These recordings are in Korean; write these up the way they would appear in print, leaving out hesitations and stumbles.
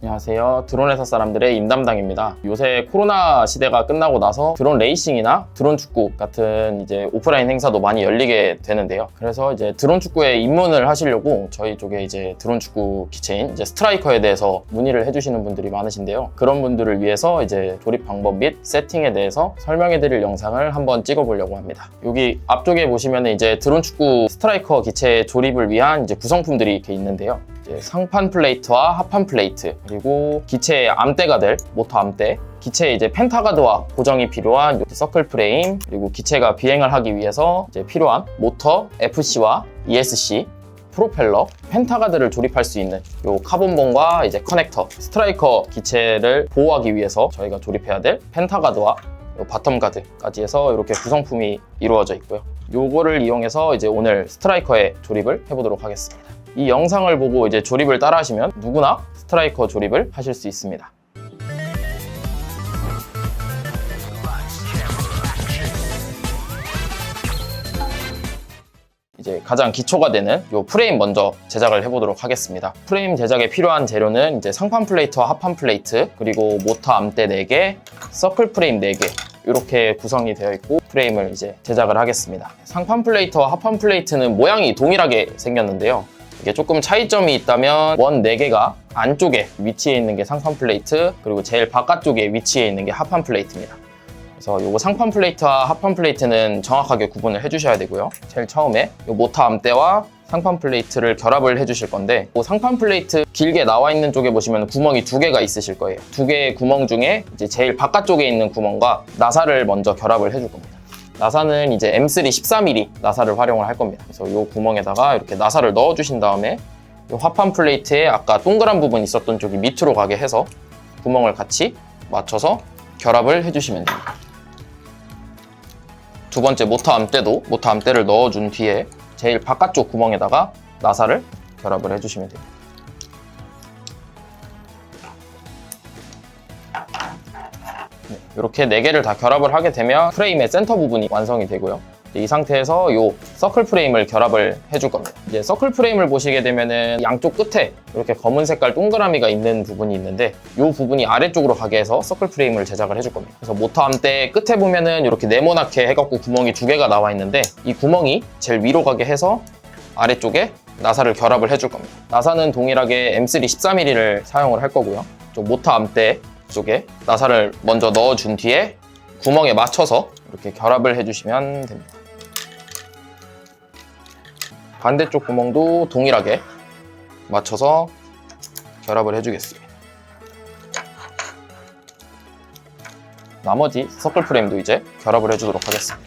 안녕하세요. 드론 회사 사람들의 임담당입니다. 요새 코로나 시대가 끝나고 나서 드론 레이싱이나 드론 축구 같은 이제 오프라인 행사도 많이 열리게 되는데요. 그래서 이제 드론 축구에 입문을 하시려고 저희 쪽에 이제 드론 축구 기체인 이제 스트라이커에 대해서 문의를 해주시는 분들이 많으신데요. 그런 분들을 위해서 이제 조립 방법 및 세팅에 대해서 설명해드릴 영상을 한번 찍어보려고 합니다. 여기 앞쪽에 보시면 이제 드론 축구 스트라이커 기체 조립을 위한 이제 구성품들이 이렇게 있는데요. 상판 플레이트와 하판 플레이트, 그리고 기체의 암대가 될 모터 암대, 기체에 이제 펜타가드와 고정이 필요한 서클 프레임, 그리고 기체가 비행을 하기 위해서 이제 필요한 모터, FC와 ESC, 프로펠러, 펜타가드를 조립할 수 있는 요 카본봉과 이제 커넥터, 스트라이커 기체를 보호하기 위해서 저희가 조립해야 될 펜타가드와 바텀 가드까지 해서 이렇게 구성품이 이루어져 있고요. 요거를 이용해서 이제 오늘 스트라이커의 조립을 해보도록 하겠습니다. 이 영상을 보고 이제 조립을 따라 하시면 누구나 스트라이커 조립을 하실 수 있습니다. 이제 가장 기초가 되는 이 프레임 먼저 제작을 해보도록 하겠습니다. 프레임 제작에 필요한 재료는 이제 상판 플레이트와 하판 플레이트, 그리고 모터 암대 4개, 서클 프레임 4개 이렇게 구성이 되어 있고 프레임을 이제 제작을 하겠습니다. 상판 플레이트와 하판 플레이트는 모양이 동일하게 생겼는데요. 이게 조금 차이점이 있다면 원 4개가 안쪽에 위치해 있는 게 상판 플레이트, 그리고 제일 바깥쪽에 위치해 있는 게 하판 플레이트입니다. 그래서 요거 상판 플레이트와 하판 플레이트는 정확하게 구분을 해주셔야 되고요. 제일 처음에 요 모터 암대와 상판 플레이트를 결합을 해주실 건데, 그 상판 플레이트 길게 나와 있는 쪽에 보시면 구멍이 2개가 있으실 거예요. 2개의 구멍 중에 이제 제일 바깥쪽에 있는 구멍과 나사를 먼저 결합을 해줄 겁니다. 나사는 이제 M3 14mm 나사를 활용을 할 겁니다. 그래서 이 구멍에다가 이렇게 나사를 넣어주신 다음에 이 화판 플레이트에 아까 동그란 부분 있었던 쪽이 밑으로 가게 해서 구멍을 같이 맞춰서 결합을 해주시면 됩니다. 두 번째 모터 암대도 모터 암대를 넣어준 뒤에 제일 바깥쪽 구멍에다가 나사를 결합을 해주시면 됩니다. 이렇게 4개를 다 결합을 하게 되면 프레임의 센터 부분이 완성이 되고요. 이 상태에서 이 서클 프레임을 결합을 해줄 겁니다. 이제 서클 프레임을 보시게 되면은 양쪽 끝에 이렇게 검은 색깔 동그라미가 있는 부분이 있는데 이 부분이 아래쪽으로 가게 해서 서클 프레임을 제작을 해줄 겁니다. 그래서 모터 암대 끝에 보면은 이렇게 네모나게 해갖고 구멍이 2개가 나와 있는데 이 구멍이 제일 위로 가게 해서 아래쪽에 나사를 결합을 해줄 겁니다. 나사는 동일하게 M3 14mm를 사용을 할 거고요. 모터 암대 쪽에 나사를 먼저 넣어준 뒤에 구멍에 맞춰서 이렇게 결합을 해주시면 됩니다. 반대쪽 구멍도 동일하게 맞춰서 결합을 해주겠습니다. 나머지 서클 프레임도 이제 결합을 해주도록 하겠습니다.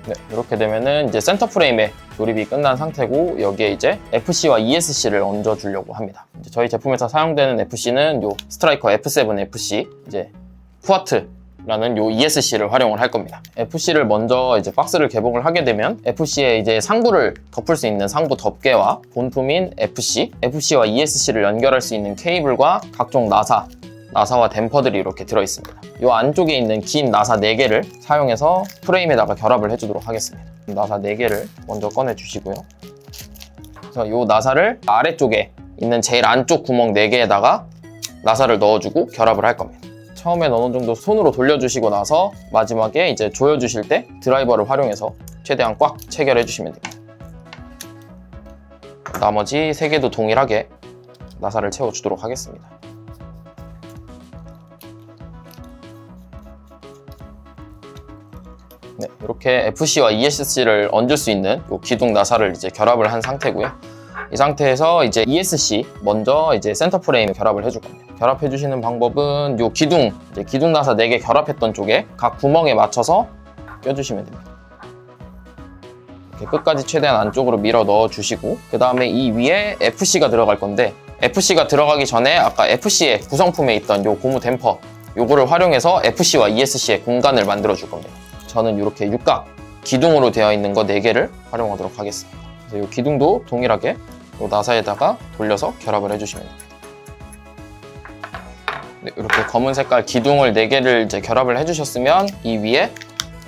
네, 이렇게 되면은 이제 센터 프레임의 조립이 끝난 상태고, 여기에 이제 FC와 ESC를 얹어 주려고 합니다. 이제 저희 제품에서 사용되는 FC는 요 스트라이커 F7 FC, 이제 푸아트라는 요 ESC를 활용을 할 겁니다. FC를 먼저 이제 박스를 개봉을 하게 되면 FC에 이제 상부를 덮을 수 있는 상부 덮개와 본품인 FC와 ESC를 연결할 수 있는 케이블과 각종 나사와 댐퍼들이 이렇게 들어있습니다. 이 안쪽에 있는 긴 나사 4개를 사용해서 프레임에다가 결합을 해주도록 하겠습니다. 나사 4개를 먼저 꺼내주시고요. 그래서 이 나사를 아래쪽에 있는 제일 안쪽 구멍 4개에다가 나사를 넣어주고 결합을 할 겁니다. 처음엔 어느 정도 손으로 돌려주시고 나서 마지막에 이제 조여주실 때 드라이버를 활용해서 최대한 꽉 체결해 주시면 됩니다. 나머지 3개도 동일하게 나사를 채워주도록 하겠습니다. 네, 이렇게 FC와 ESC를 얹을 수 있는 이 기둥 나사를 이제 결합을 한 상태고요. 이 상태에서 이제 ESC 먼저 이제 센터 프레임 결합을 해줄 겁니다. 결합해 주시는 방법은 이 기둥 나사 4개 결합했던 쪽에 각 구멍에 맞춰서 껴주시면 됩니다. 이렇게 끝까지 최대한 안쪽으로 밀어 넣어 주시고, 그 다음에 이 위에 FC가 들어갈 건데, FC가 들어가기 전에 아까 FC의 구성품에 있던 이 고무 댐퍼, 요거를 활용해서 FC와 ESC의 공간을 만들어 줄 겁니다. 저는 이렇게 육각 기둥으로 되어 있는 거 4개를 활용하도록 하겠습니다. 그래서 이 기둥도 동일하게 이 나사에다가 돌려서 결합을 해주시면 됩니다. 네, 이렇게 검은 색깔 기둥을 4개를 이제 결합을 해주셨으면 이 위에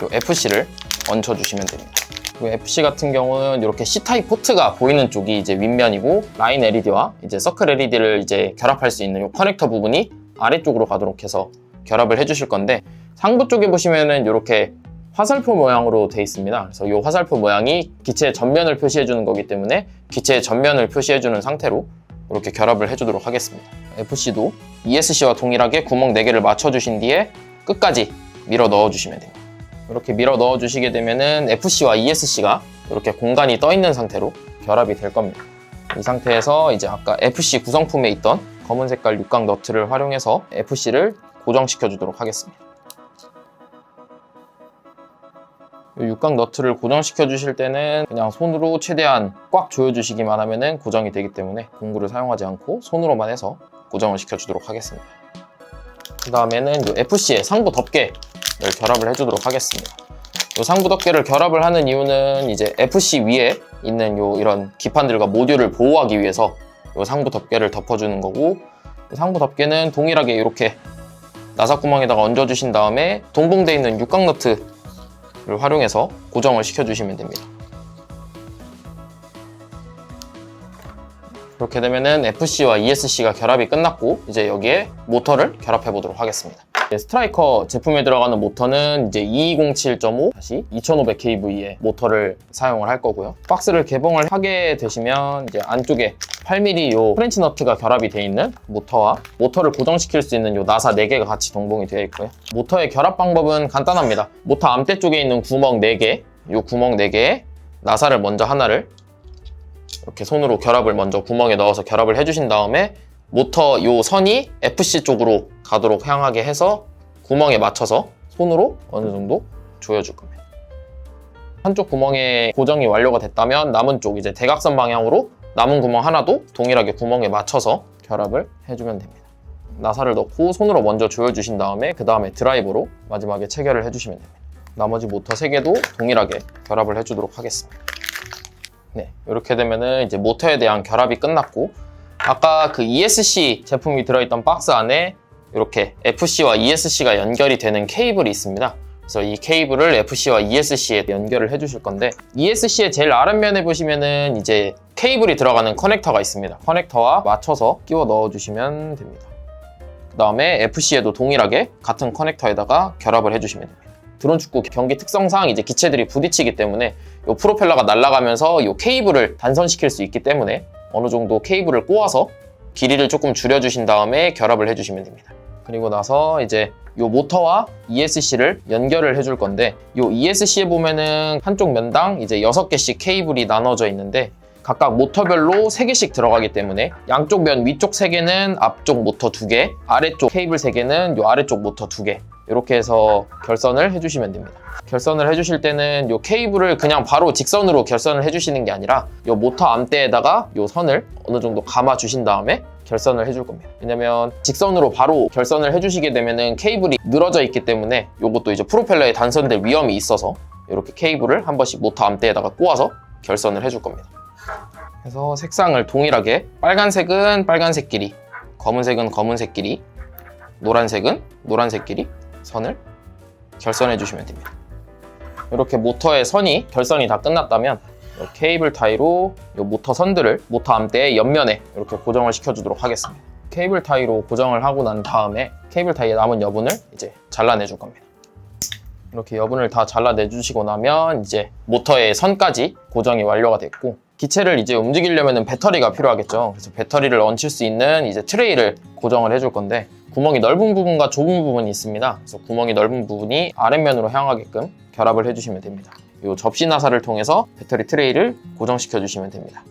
이 FC를 얹혀주시면 됩니다. 그리고 FC 같은 경우는 이렇게 C타입 포트가 보이는 쪽이 이제 윗면이고, 라인 LED와 이제 서클 LED를 이제 결합할 수 있는 이 커넥터 부분이 아래쪽으로 가도록 해서 결합을 해주실 건데, 상부 쪽에 보시면은 이렇게 화살표 모양으로 되어 있습니다. 그래서 이 화살표 모양이 기체의 전면을 표시해주는 거기 때문에 기체의 전면을 표시해주는 상태로 이렇게 결합을 해주도록 하겠습니다. FC도 ESC와 동일하게 구멍 4개를 맞춰주신 뒤에 끝까지 밀어 넣어주시면 됩니다. 이렇게 밀어 넣어주시게 되면은 FC와 ESC가 이렇게 공간이 떠 있는 상태로 결합이 될 겁니다. 이 상태에서 이제 아까 FC 구성품에 있던 검은 색깔 육각 너트를 활용해서 FC를 고정시켜 주도록 하겠습니다. 이 육각 너트를 고정시켜 주실 때는 그냥 손으로 최대한 꽉 조여주시기만 하면 고정이 되기 때문에 공구를 사용하지 않고 손으로만 해서 고정을 시켜 주도록 하겠습니다. 그 다음에는 이 FC의 상부 덮개를 결합을 해주도록 하겠습니다. 이 상부 덮개를 결합을 하는 이유는 이제 FC 위에 있는 이런 기판들과 모듈을 보호하기 위해서 이 상부 덮개를 덮어주는 거고, 이 상부 덮개는 동일하게 이렇게 나사구멍에다가 얹어주신 다음에 동봉되어 있는 육각 너트를 활용해서 고정을 시켜주시면 됩니다. 이렇게 되면은 FC와 ESC가 결합이 끝났고, 이제 여기에 모터를 결합해 보도록 하겠습니다. 스트라이커 제품에 들어가는 모터는 이제 2207.5-2500kV의 모터를 사용을 할 거고요. 박스를 개봉을 하게 되시면 이제 안쪽에 8mm 요 프렌치 너트가 결합이 되어 있는 모터와 모터를 고정시킬 수 있는 요 나사 4개가 같이 동봉이 되어 있고요. 모터의 결합 방법은 간단합니다. 모터 암대 쪽에 있는 구멍 4개, 요 구멍 4개에 나사를 먼저 하나를 이렇게 손으로 결합을 먼저 구멍에 넣어서 결합을 해주신 다음에 모터 요 선이 FC 쪽으로 가도록 향하게 해서 구멍에 맞춰서 손으로 어느 정도 조여줄 겁니다. 한쪽 구멍에 고정이 완료가 됐다면 남은 쪽 이제 대각선 방향으로 남은 구멍 하나도 동일하게 구멍에 맞춰서 결합을 해주면 됩니다. 나사를 넣고 손으로 먼저 조여주신 다음에 그 다음에 드라이버로 마지막에 체결을 해주시면 됩니다. 나머지 모터 3개도 동일하게 결합을 해주도록 하겠습니다. 네, 이렇게 되면은 이제 모터에 대한 결합이 끝났고, 아까 그 ESC 제품이 들어있던 박스 안에 이렇게 FC와 ESC가 연결이 되는 케이블이 있습니다. 그래서 이 케이블을 FC와 ESC에 연결을 해주실 건데, ESC의 제일 아랫면에 보시면은 이제 케이블이 들어가는 커넥터가 있습니다. 커넥터와 맞춰서 끼워 넣어주시면 됩니다. 그 다음에 FC에도 동일하게 같은 커넥터에다가 결합을 해주시면 됩니다. 드론 축구 경기 특성상 이제 기체들이 부딪히기 때문에 이 프로펠러가 날아가면서 이 케이블을 단선시킬 수 있기 때문에 어느 정도 케이블을 꼬아서 길이를 조금 줄여주신 다음에 결합을 해주시면 됩니다. 그리고 나서 이제 이 모터와 ESC를 연결을 해줄 건데, 이 ESC에 보면은 한쪽 면당 이제 6개씩 케이블이 나눠져 있는데 각각 모터별로 3개씩 들어가기 때문에 양쪽 면 위쪽 3개는 앞쪽 모터 2개, 아래쪽 케이블 3개는 이 아래쪽 모터 2개, 이렇게 해서 결선을 해주시면 됩니다. 결선을 해주실 때는 이 케이블을 그냥 바로 직선으로 결선을 해주시는 게 아니라 이 모터 암대에다가 이 선을 어느 정도 감아 주신 다음에 결선을 해줄 겁니다. 왜냐면 직선으로 바로 결선을 해주시게 되면은 케이블이 늘어져 있기 때문에 이것도 이제 프로펠러에 단선될 위험이 있어서 이렇게 케이블을 한 번씩 모터 암대에다가 꼬아서 결선을 해줄 겁니다. 그래서 색상을 동일하게 빨간색은 빨간색끼리, 검은색은 검은색끼리, 노란색은 노란색끼리 선을 결선해 주시면 됩니다. 이렇게 모터의 선이 결선이 다 끝났다면 케이블 타이로 이 모터 선들을 모터 암대의 옆면에 이렇게 고정을 시켜주도록 하겠습니다. 케이블 타이로 고정을 하고 난 다음에 케이블 타이에 남은 여분을 이제 잘라내 줄 겁니다. 이렇게 여분을 다 잘라내 주시고 나면 이제 모터의 선까지 고정이 완료가 됐고, 기체를 이제 움직이려면 배터리가 필요하겠죠. 그래서 배터리를 얹힐 수 있는 이제 트레이를 고정을 해줄 건데, 구멍이 넓은 부분과 좁은 부분이 있습니다. 그래서 구멍이 넓은 부분이 아랫면으로 향하게끔 결합을 해주시면 됩니다. 이 접시 나사를 통해서 배터리 트레이를 고정시켜 주시면 됩니다.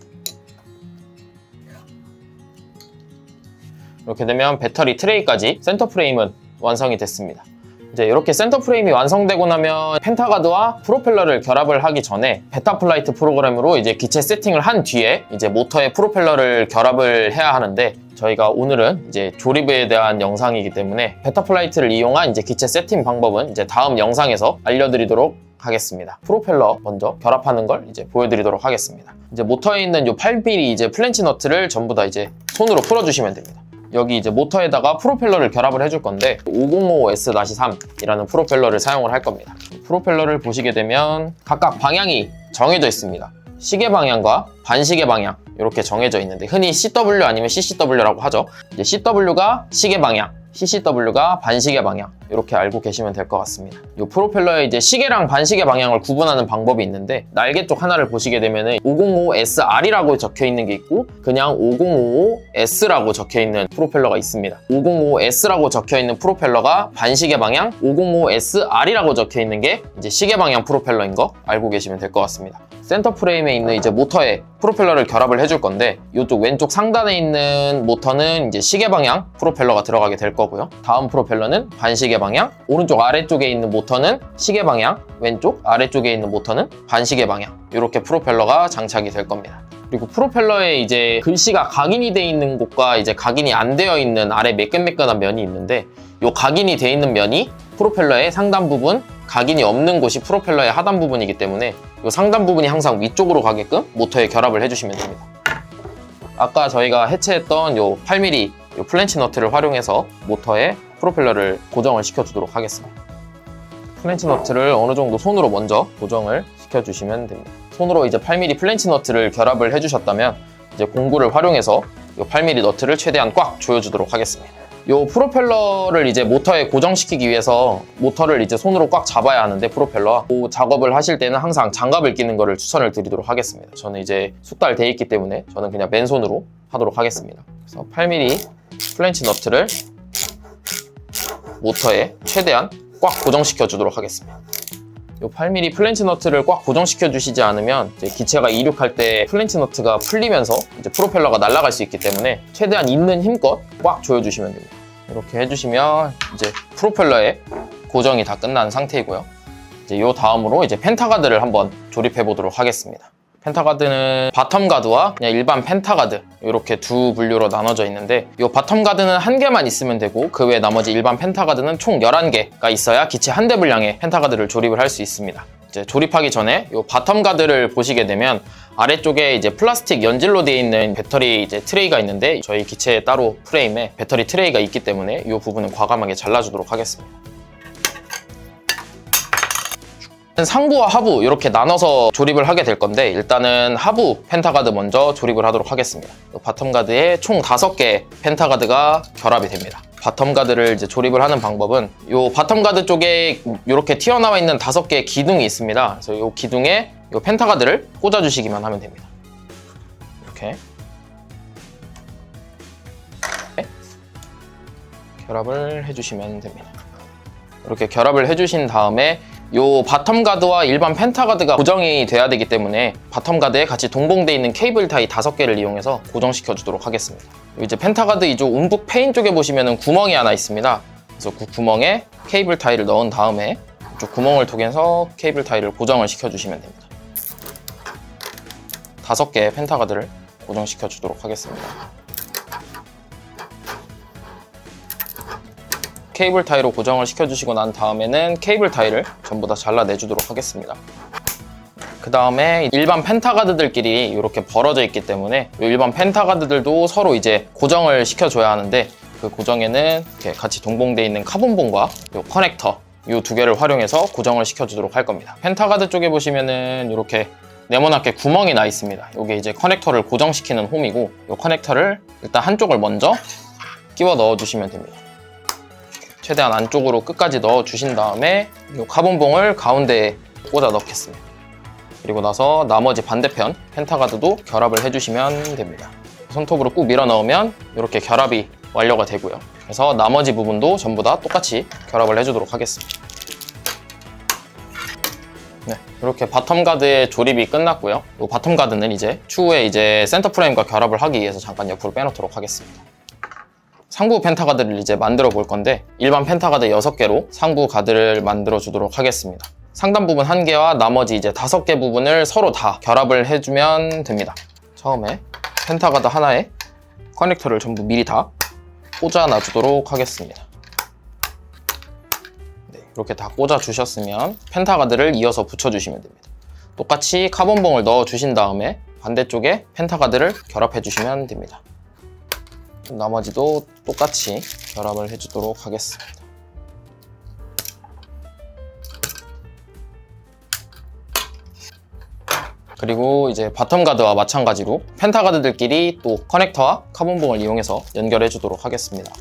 이렇게 되면 배터리 트레이까지 센터 프레임은 완성이 됐습니다. 이제 이렇게 센터 프레임이 완성되고 나면 펜타가드와 프로펠러를 결합을 하기 전에 베타플라이트 프로그램으로 이제 기체 세팅을 한 뒤에 이제 모터에 프로펠러를 결합을 해야 하는데, 저희가 오늘은 이제 조립에 대한 영상이기 때문에 베타플라이트를 이용한 이제 기체 세팅 방법은 이제 다음 영상에서 알려드리도록 하겠습니다. 프로펠러 먼저 결합하는 걸 이제 보여드리도록 하겠습니다. 이제 모터에 있는 요 8mm 이제 플랜치 너트를 전부 다 이제 손으로 풀어주시면 됩니다. 여기 이제 모터에다가 프로펠러를 결합을 해줄 건데 505S-3이라는 프로펠러를 사용을 할 겁니다. 프로펠러를 보시게 되면 각각 방향이 정해져 있습니다. 시계 방향과 반시계 방향 이렇게 정해져 있는데 흔히 CW 아니면 CCW라고 하죠. 이제 CW가 시계 방향, CCW가 반시계 방향 이렇게 알고 계시면 될 것 같습니다. 이 프로펠러의 이제 시계랑 반시계 방향을 구분하는 방법이 있는데 날개 쪽 하나를 보시게 되면은 505SR이라고 적혀 있는 게 있고 그냥 5055S라고 적혀 있는 프로펠러가 있습니다. 505S라고 적혀 있는 프로펠러가 반시계 방향, 505SR이라고 적혀 있는 게 이제 시계 방향 프로펠러인 거 알고 계시면 될 것 같습니다. 센터 프레임에 있는 이제 모터에 프로펠러를 결합을 해줄 건데 이쪽 왼쪽 상단에 있는 모터는 이제 시계 방향 프로펠러가 들어가게 될 거고요. 다음 프로펠러는 반시계 방향, 오른쪽 아래쪽에 있는 모터는 시계 방향, 왼쪽 아래쪽에 있는 모터는 반시계 방향 이렇게 프로펠러가 장착이 될 겁니다. 그리고 프로펠러에 이제 글씨가 각인이 되어 있는 곳과 이제 각인이 안 되어 있는 아래 매끈매끈한 면이 있는데 이 각인이 되어 있는 면이 프로펠러의 상단 부분, 각인이 없는 곳이 프로펠러의 하단 부분이기 때문에 이 상단 부분이 항상 위쪽으로 가게끔 모터에 결합을 해주시면 됩니다. 아까 저희가 해체했던 이 8mm 이 플랜치 너트를 활용해서 모터에 프로펠러를 고정을 시켜주도록 하겠습니다. 플랜치 너트를 어느 정도 손으로 먼저 고정을 시켜주시면 됩니다. 손으로 이제 8mm 플랜치 너트를 결합을 해주셨다면 이제 공구를 활용해서 이 8mm 너트를 최대한 꽉 조여주도록 하겠습니다. 이 프로펠러를 이제 모터에 고정시키기 위해서 모터를 이제 손으로 꽉 잡아야 하는데 프로펠러 그 작업을 하실 때는 항상 장갑을 끼는 거를 추천을 드리도록 하겠습니다. 저는 이제 숙달돼 있기 때문에 저는 그냥 맨손으로 하도록 하겠습니다. 그래서 8mm 플랜치 너트를 모터에 최대한 꽉 고정시켜 주도록 하겠습니다. 이 8mm 플랜치 너트를 꽉 고정시켜 주시지 않으면 이제 기체가 이륙할 때 플랜치 너트가 풀리면서 이제 프로펠러가 날아갈 수 있기 때문에 최대한 있는 힘껏 꽉 조여주시면 됩니다. 이렇게 해주시면 이제 프로펠러의 고정이 다 끝난 상태이고요. 이제 이 다음으로 이제 펜타가드를 한번 조립해 보도록 하겠습니다. 펜타가드는 바텀 가드와 그냥 일반 펜타가드 이렇게 두 분류로 나눠져 있는데 이 바텀 가드는 한 개만 있으면 되고 그 외 나머지 일반 펜타가드는 총 11개가 있어야 기체 한 대 분량의 펜타가드를 조립을 할 수 있습니다. 이제 조립하기 전에 이 바텀 가드를 보시게 되면 아래쪽에 이제 플라스틱 연질로 되어 있는 배터리 이제 트레이가 있는데 저희 기체에 따로 프레임에 배터리 트레이가 있기 때문에 이 부분은 과감하게 잘라주도록 하겠습니다. 상부와 하부 이렇게 나눠서 조립을 하게 될 건데 일단은 하부 펜타가드 먼저 조립을 하도록 하겠습니다. 바텀 가드에 총 5개 펜타가드가 결합이 됩니다. 바텀 가드를 이제 조립을 하는 방법은 이 바텀 가드 쪽에 이렇게 튀어나와 있는 5개의 기둥이 있습니다. 그래서 이 기둥에 이 펜타가드를 꽂아주시기만 하면 됩니다. 이렇게 결합을 해주시면 됩니다. 이렇게 결합을 해주신 다음에 이 바텀 가드와 일반 펜타가드가 고정이 돼야 되기 때문에 바텀 가드에 같이 동봉되어 있는 케이블 타이 5개를 이용해서 고정시켜 주도록 하겠습니다. 이제 펜타가드 이쪽 움북 페인 쪽에 보시면 구멍이 하나 있습니다. 그래서 그 구멍에 케이블 타이를 넣은 다음에 이쪽 구멍을 통해서 케이블 타이를 고정을 시켜 주시면 됩니다. 5개의 펜타가드를 고정시켜 주도록 하겠습니다. 케이블 타이로 고정을 시켜주시고 난 다음에는 케이블 타이를 전부 다 잘라내주도록 하겠습니다. 그 다음에 일반 펜타가드들끼리 이렇게 벌어져 있기 때문에 일반 펜타가드들도 서로 이제 고정을 시켜줘야 하는데 그 고정에는 이렇게 같이 동봉되어 있는 카본봉과 이 커넥터 이 2개를 활용해서 고정을 시켜주도록 할 겁니다. 펜타가드 쪽에 보시면은 이렇게 네모나게 구멍이 나 있습니다. 이게 이제 커넥터를 고정시키는 홈이고 이 커넥터를 일단 한쪽을 먼저 끼워 넣어주시면 됩니다. 최대한 안쪽으로 끝까지 넣어주신 다음에 이 카본봉을 가운데에 꽂아 넣겠습니다. 그리고 나서 나머지 반대편 펜타가드도 결합을 해주시면 됩니다. 손톱으로 꾹 밀어 넣으면 이렇게 결합이 완료가 되고요. 그래서 나머지 부분도 전부 다 똑같이 결합을 해주도록 하겠습니다. 네, 이렇게 바텀 가드의 조립이 끝났고요. 이 바텀 가드는 이제 추후에 이제 센터 프레임과 결합을 하기 위해서 잠깐 옆으로 빼놓도록 하겠습니다. 상부 펜타가드를 이제 만들어 볼 건데 일반 펜타가드 6개로 상부 가드를 만들어 주도록 하겠습니다. 상단 부분 1개와 나머지 이제 5개 부분을 서로 다 결합을 해주면 됩니다. 처음에 펜타가드 하나에 커넥터를 전부 미리 다 꽂아 놔주도록 하겠습니다. 네, 이렇게 다 꽂아 주셨으면 펜타가드를 이어서 붙여주시면 됩니다. 똑같이 카본봉을 넣어 주신 다음에 반대쪽에 펜타가드를 결합해 주시면 됩니다. 나머지도 똑같이 결합을 해주도록 하겠습니다. 그리고 이제 바텀 가드와 마찬가지로 펜타 가드들끼리 또 커넥터와 카본봉을 이용해서 연결해 주도록 하겠습니다.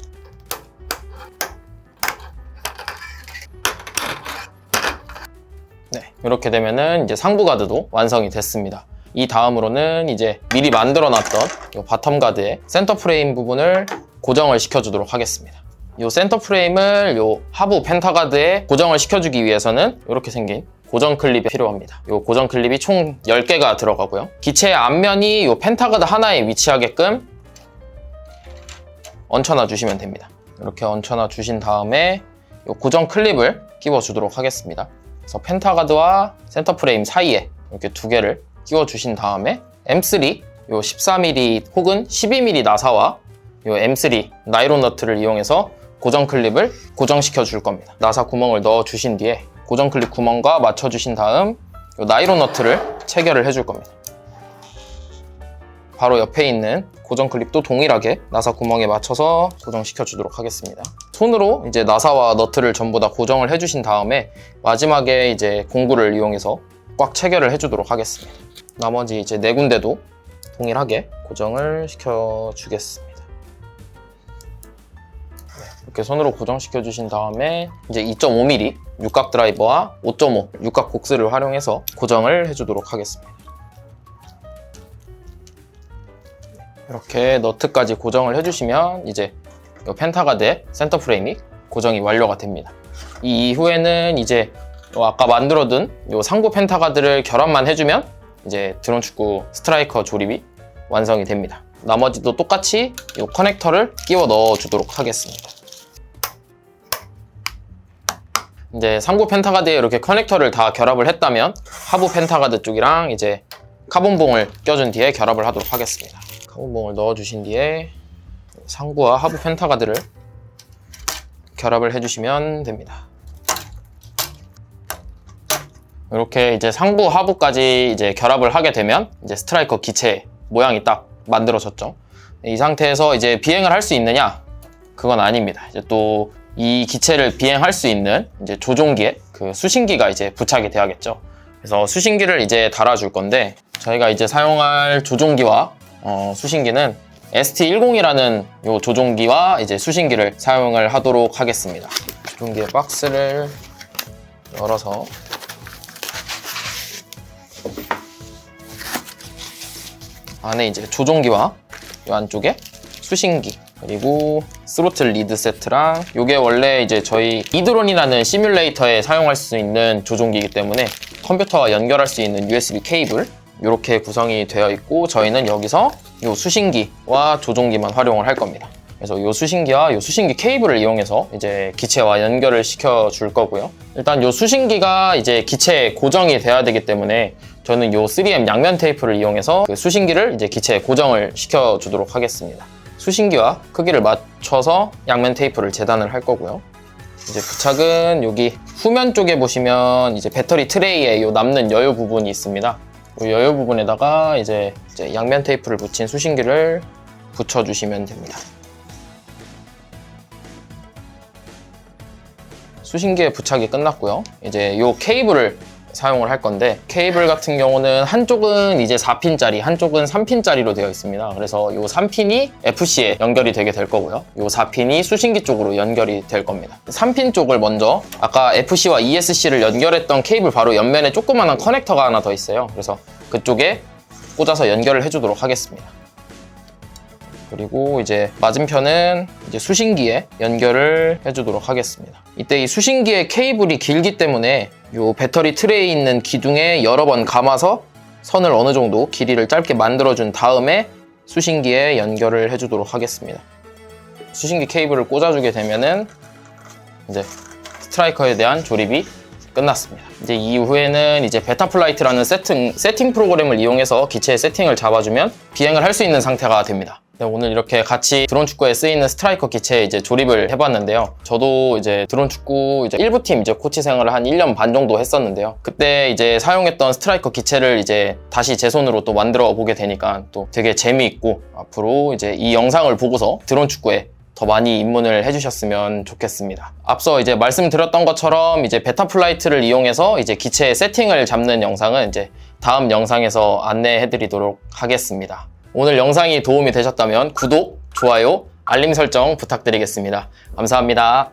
네, 이렇게 되면은 이제 상부 가드도 완성이 됐습니다. 이 다음으로는 이제 미리 만들어 놨던 이 바텀 가드의 센터 프레임 부분을 고정을 시켜주도록 하겠습니다. 이 센터 프레임을 이 하부 펜타 가드에 고정을 시켜주기 위해서는 이렇게 생긴 고정 클립이 필요합니다. 이 고정 클립이 총 10개가 들어가고요. 기체의 앞면이 이 펜타가드 하나에 위치하게끔 얹혀놔 주시면 됩니다. 이렇게 얹혀놔 주신 다음에 이 고정 클립을 끼워 주도록 하겠습니다. 그래서 펜타가드와 센터 프레임 사이에 이렇게 두 개를 끼워 주신 다음에 M3 이 14mm 혹은 12mm 나사와 이 M3 나이론 너트를 이용해서 고정 클립을 고정시켜 줄 겁니다. 나사 구멍을 넣어 주신 뒤에 고정 클립 구멍과 맞춰주신 다음 이 나이론 너트를 체결을 해줄 겁니다. 바로 옆에 있는 고정 클립도 동일하게 나사 구멍에 맞춰서 고정시켜 주도록 하겠습니다. 손으로 이제 나사와 너트를 전부 다 고정을 해주신 다음에 마지막에 이제 공구를 이용해서 꽉 체결을 해주도록 하겠습니다. 나머지 이제 네 군데도 동일하게 고정을 시켜 주겠습니다. 이렇게 손으로 고정시켜 주신 다음에 이제 2.5mm 육각 드라이버와 5.5 육각 복스를 활용해서 고정을 해주도록 하겠습니다. 이렇게 너트까지 고정을 해주시면 이제 이 펜타가드의 센터 프레임이 고정이 완료가 됩니다. 이 이후에는 이제 아까 만들어둔 이 상부 펜타가드를 결합만 해주면 이제 드론 축구 스트라이커 조립이 완성이 됩니다. 나머지도 똑같이 이 커넥터를 끼워 넣어 주도록 하겠습니다. 이제 상부 펜타가드에 이렇게 커넥터를 다 결합을 했다면 하부 펜타가드 쪽이랑 이제 카본봉을 껴준 뒤에 결합을 하도록 하겠습니다. 카본봉을 넣어주신 뒤에 상부와 하부 펜타가드를 결합을 해주시면 됩니다. 이렇게 이제 상부 하부까지 이제 결합을 하게 되면 이제 스트라이커 기체 모양이 딱 만들어졌죠. 이 상태에서 이제 비행을 할 수 있느냐? 그건 아닙니다. 이제 또 이 기체를 비행할 수 있는 이제 조종기에 그 수신기가 이제 부착이 돼야겠죠. 그래서 수신기를 이제 달아줄 건데 저희가 이제 사용할 조종기와 수신기는 ST10이라는 요 조종기와 이제 수신기를 사용을 하도록 하겠습니다. 조종기의 박스를 열어서 안에 이제 조종기와 이 안쪽에 수신기 그리고 스로틀 리드 세트랑 이게 원래 이제 저희 이드론이라는 시뮬레이터에 사용할 수 있는 조종기이기 때문에 컴퓨터와 연결할 수 있는 USB 케이블 이렇게 구성이 되어 있고 저희는 여기서 이 수신기와 조종기만 활용을 할 겁니다. 그래서 이 수신기와 이 수신기 케이블을 이용해서 이제 기체와 연결을 시켜 줄 거고요. 일단 이 수신기가 이제 기체에 고정이 돼야 되기 때문에 저는 이 3M 양면 테이프를 이용해서 그 수신기를 이제 기체에 고정을 시켜 주도록 하겠습니다. 수신기와 크기를 맞춰서 양면 테이프를 재단을 할 거고요. 이제 부착은 여기 후면 쪽에 보시면 이제 배터리 트레이에 요 남는 여유 부분이 있습니다. 이 여유 부분에다가 이제 양면 테이프를 붙인 수신기를 붙여주시면 됩니다. 수신기에 부착이 끝났고요. 이제 요 케이블을 사용을 할 건데 케이블 같은 경우는 한쪽은 이제 4핀짜리, 한쪽은 3핀짜리로 되어 있습니다. 그래서 요 3핀이 FC에 연결이 되게 될 거고요. 요 4핀이 수신기 쪽으로 연결이 될 겁니다. 3핀 쪽을 먼저 아까 FC와 ESC를 연결했던 케이블 바로 옆면에 조그마한 커넥터가 하나 더 있어요. 그래서 그쪽에 꽂아서 연결을 해주도록 하겠습니다. 그리고 이제 맞은편은 이제 수신기에 연결을 해주도록 하겠습니다. 이때 이 수신기의 케이블이 길기 때문에 이 배터리 트레이에 있는 기둥에 여러 번 감아서 선을 어느 정도 길이를 짧게 만들어준 다음에 수신기에 연결을 해주도록 하겠습니다. 수신기 케이블을 꽂아주게 되면은 이제 스트라이커에 대한 조립이 끝났습니다. 이제 이후에는 이제 베타플라이트라는 세팅 프로그램을 이용해서 기체의 세팅을 잡아주면 비행을 할 수 있는 상태가 됩니다. 네, 오늘 이렇게 같이 드론 축구에 쓰이는 스트라이커 기체에 이제 조립을 해봤는데요. 저도 이제 드론 축구 이제 1부 팀 이제 코치 생활을 한 1년 반 정도 했었는데요. 그때 이제 사용했던 스트라이커 기체를 이제 다시 제 손으로 또 만들어 보게 되니까 또 되게 재미있고, 앞으로 이제 이 영상을 보고서 드론 축구에 더 많이 입문을 해주셨으면 좋겠습니다. 앞서 이제 말씀드렸던 것처럼 이제 베타 플라이트를 이용해서 이제 기체의 세팅을 잡는 영상은 이제 다음 영상에서 안내해드리도록 하겠습니다. 오늘 영상이 도움이 되셨다면 구독, 좋아요, 알림 설정 부탁드리겠습니다. 감사합니다.